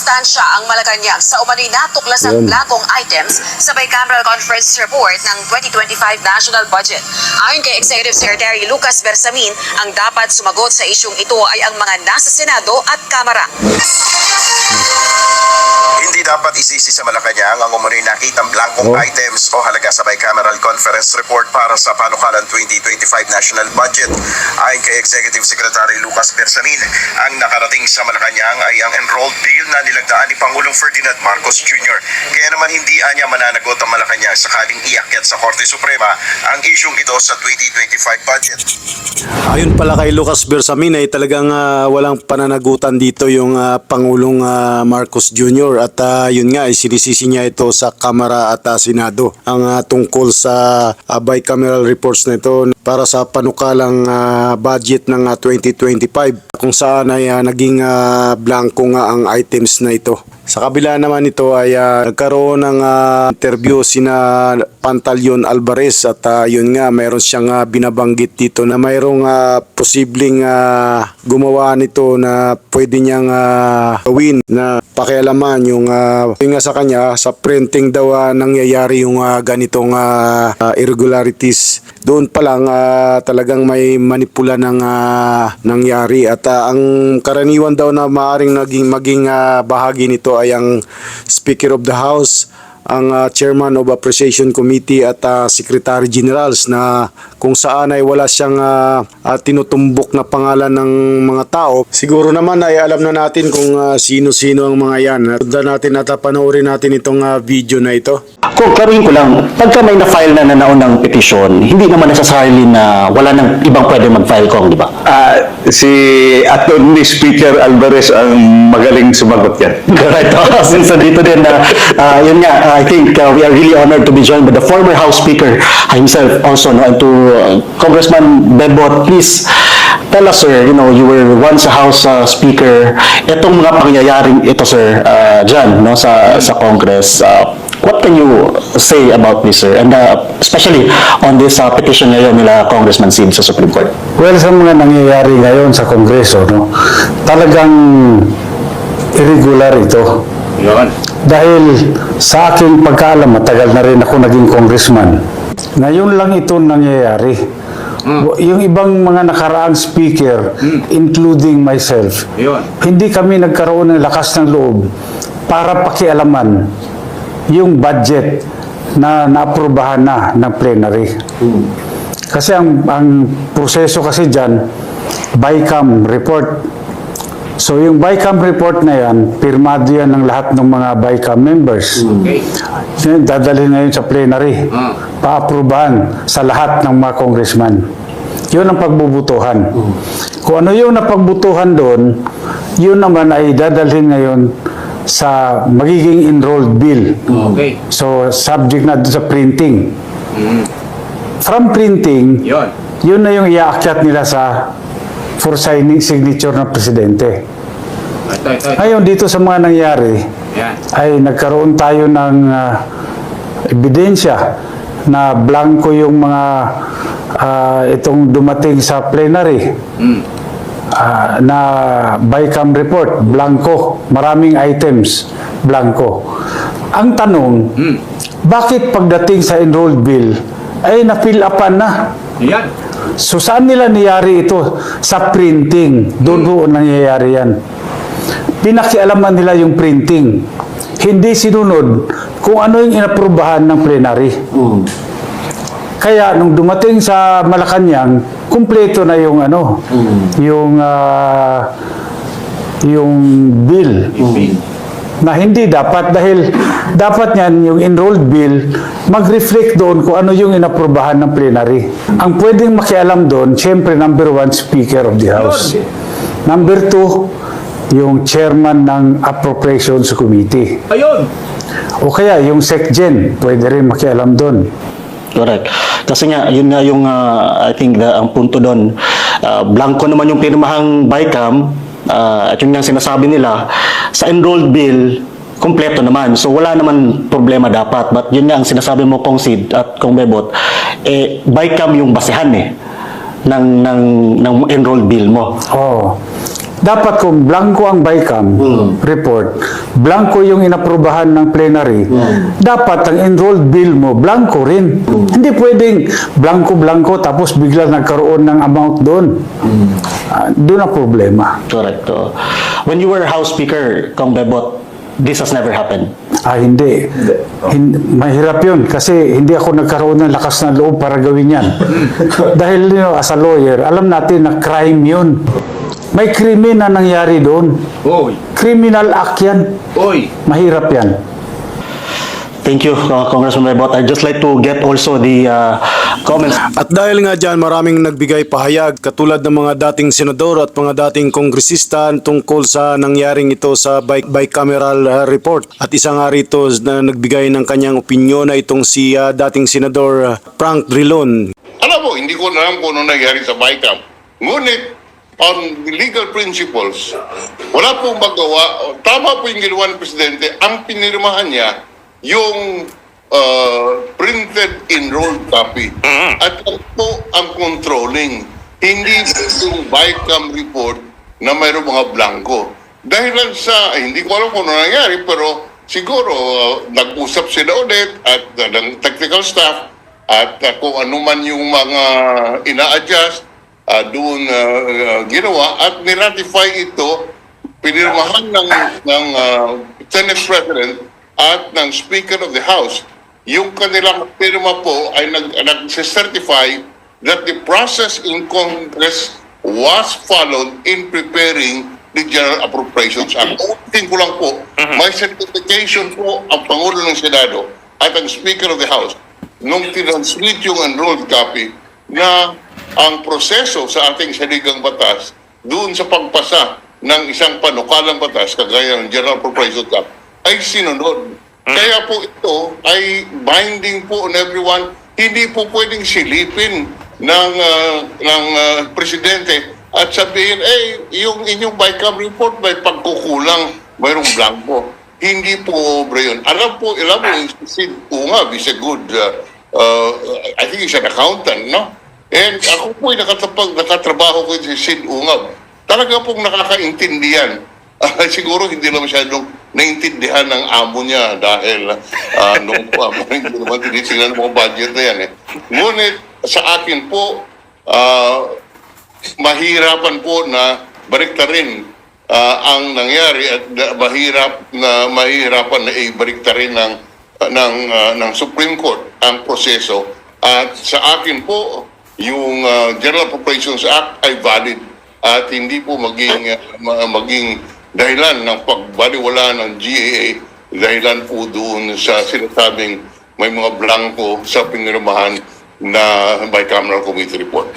sustansya ang Malacanang sa umano'y natuklasang blakong items sa bicameral conference report ng 2025 National Budget. Ayon kay Executive Secretary Lucas Bersamin, ang dapat sumagot sa isyung ito ay ang mga nasa Senado at Kamara. Hindi dapat isisi sa Malacanang ang umano'y nakitang blankong items o halaga sa bicameral conference report para sa panukalan 2025 National Budget. Ayon kay Executive Secretary Lucas Bersamin, ang nakarating sa Malacanang ay ang enrolled bill na nilagdaan ni Pangulong Ferdinand Marcos Jr. Kaya naman hindi anya mananagot ang Malacanang sakaling iakyat sa Korte Suprema ang isyung ito sa 2025 budget. Ayon pala kay Lucas Bersamin ay talagang walang pananagutan dito yung Pangulong Marcos Jr. At yun nga, sinisisi niya ito sa Kamara at Senado. Ang tungkol sa bicameral reports na ito para sa panukalang budget ng 2025 kung saan ay naging blanco nga ang items na ito. Sa kabila naman ito ay nagkaroon ng interview sina Pantaleon Alvarez at yun nga mayroon siyang binabanggit dito na mayroong posibleng gumawa nito na pwede niyang gawin na pakialaman yung nga sa kanya sa printing daw nangyayari yung ganitong irregularities. Doon pa lang talagang may manipula ng nangyari at ang karaniwan daw na maaring maging bahagi nito ay ang Speaker of the House, ang Chairman of Appreciation Committee at Secretary Generals na kung saan ay wala siyang tinutumbok na pangalan ng mga tao. Siguro naman ay alam na natin kung sino-sino ang mga yan. Tanda natin at panoorin natin itong video na ito. Kung klaruhin ko lang, pagka may na-file na naunang petition, hindi naman necessarily na wala nang ibang pwede mag-file kong, di ba? Si Attorney Speaker Alvarez ang magaling sumagot yan. Correct. Since dito din, yun nga, I think we are really honored to be joined by the former House Speaker himself also, no? And to Congressman Bebot, please tell us, sir, you know, you were once a House Speaker. Itong mga pangyayaring ito, sir, dyan, no, sa Congress, what can you say about this, sir? And especially on this petition ngayon nila Congressman Sid sa Supreme Court. Well, sa mga nangyayari ngayon sa Kongreso, no, talagang irregular ito. Yun. Dahil sa aking pagkaalam, matagal na rin ako naging congressman. Ngayon lang ito nangyayari. Yung ibang mga nakaraang speaker, including myself, hindi kami nagkaroon ng lakas ng loob para pakialaman yung budget na naaprubahan na ng plenary. Kasi ang proseso kasi dyan, BICAM report. So yung BICAM report na yan, pirmado yan ng lahat ng mga BICAM members. Dadalhin na yun sa plenary. Paaprubahan sa lahat ng mga congressman. Yun ang pagbubutuhan. Kung ano yung napagbutuhan doon, yun naman ay dadalhin ngayon sa magiging enrolled bill. So subject na doon sa printing. From printing, yun na yung iaakyat nila for signing signature ng presidente. Ngayon dito sa mga nangyari ay nagkaroon tayo ng ebidensya na blanco yung mga itong dumating sa plenary na BICAM report, blanco, maraming items, blanco. Ang tanong, bakit pagdating sa enrolled bill ay na-fill upan na? So saan nila niyari ito? Sa printing. Doon nangyayari yan. Pinakialaman nila yung printing. Hindi sinunod kung ano yung inaprubahan ng plenary. Kaya nung dumating sa Malacanang, kumpleto na yung yung bill. Na hindi dapat dahil dapat yan yung enrolled bill mag-reflect doon kung ano yung inaprubahan ng plenary. Ang pwedeng makialam doon, siyempre number 1, Speaker of the House. Number 2, yung chairman ng Appropriations Committee. O kaya yung SecGen, pwede rin makialam doon. Correct. Kasi nga, yun nga yung, I think, ang punto doon, blanco naman yung pirmahang BICAM, at yun nga sinasabi nila, sa enrolled bill, kompleto naman. So wala naman problema dapat. But yun nga ang sinasabi mo Kong Sid at Kong Bebot, BICAM yung basehan ng enrolled bill mo. Dapat kung blanco ang BICAM report, blanco yung inaprubahan ng plenary, dapat ang enrolled bill mo, blanco rin. Hindi pwedeng blanco-blanco tapos bigla nagkaroon ng amount doon. Doon ang problema. Correct. When you were House Speaker, Kong Bebot, this has never happened. Hindi. Mahirap yun kasi hindi ako nagkaroon ng lakas ng loob para gawin yan. Dahil as a lawyer, alam natin na crime yun. May krimen na nangyari doon. Criminal act yan. Mahirap yan. Thank you, Congressman Bebot. I'd just like to get also the comments. At dahil nga dyan, maraming nagbigay pahayag katulad ng mga dating senador at mga dating kongresista tungkol sa nangyaring ito sa bicameral report. At isa nga rito na nagbigay ng kanyang opinyon na itong si dating senador Frank Drilon. Alam mo, hindi ko alam kung ano nangyari sa BICAM. Ngunit, on the legal principles, wala pong magawa. Tama po yung ginawa ng Presidente. Ang pinirmahan niya, yung printed enrolled copy. At yan po ang controlling. Hindi yung BICAM report na mayroong mga blanco. Dahil lang sa, hindi ko alam kung ano nangyari, pero siguro nag-usap sila ulit at ng technical staff at kung ano man yung mga ina-adjust, doon ginawa at niratify ito, pinirmahan ng Senate President at ng Speaker of the House. Yung kanilang pirma po ay nag-certify that the process in Congress was followed in preparing the General Appropriations Act. Ulitin ko lang po, may certification po ang Pangulo ng Senado at ang Speaker of the House nung tinransmit yung enrolled copy na ang proseso sa ating saligang batas doon sa pagpasa ng isang panukalang batas kagaya ng General Appropriations Act ay sinunod. Kaya po ito ay binding po on everyone. Hindi po pwedeng silipin ng presidente at sabihin, yung inyong BICAM report may pagkukulang, mayroong blanco. Hindi po, Brian. Alam mo, si Ungab is a good, I think he's an accountant, no? And ako po ay nakatrabaho ko si Sid Ungab. Talaga pong nakakaintindihan. Siguro hindi lang masyadong naintindihan ng amo niya dahil nung po, hindi naman tinitingnan ng mga budget na yan. Ngunit sa akin po, mahirapan po na baliktarin ang nangyari at mahirapan na ibaliktarin ng Supreme Court ang proseso. At sa akin po, yung General Appropriations Act ay valid at hindi po maging dahilan ng pagbaliwala ng GAA, dahilan po doon sa sinasabing may mga blanco sa pinirmahan na bicameral committee report.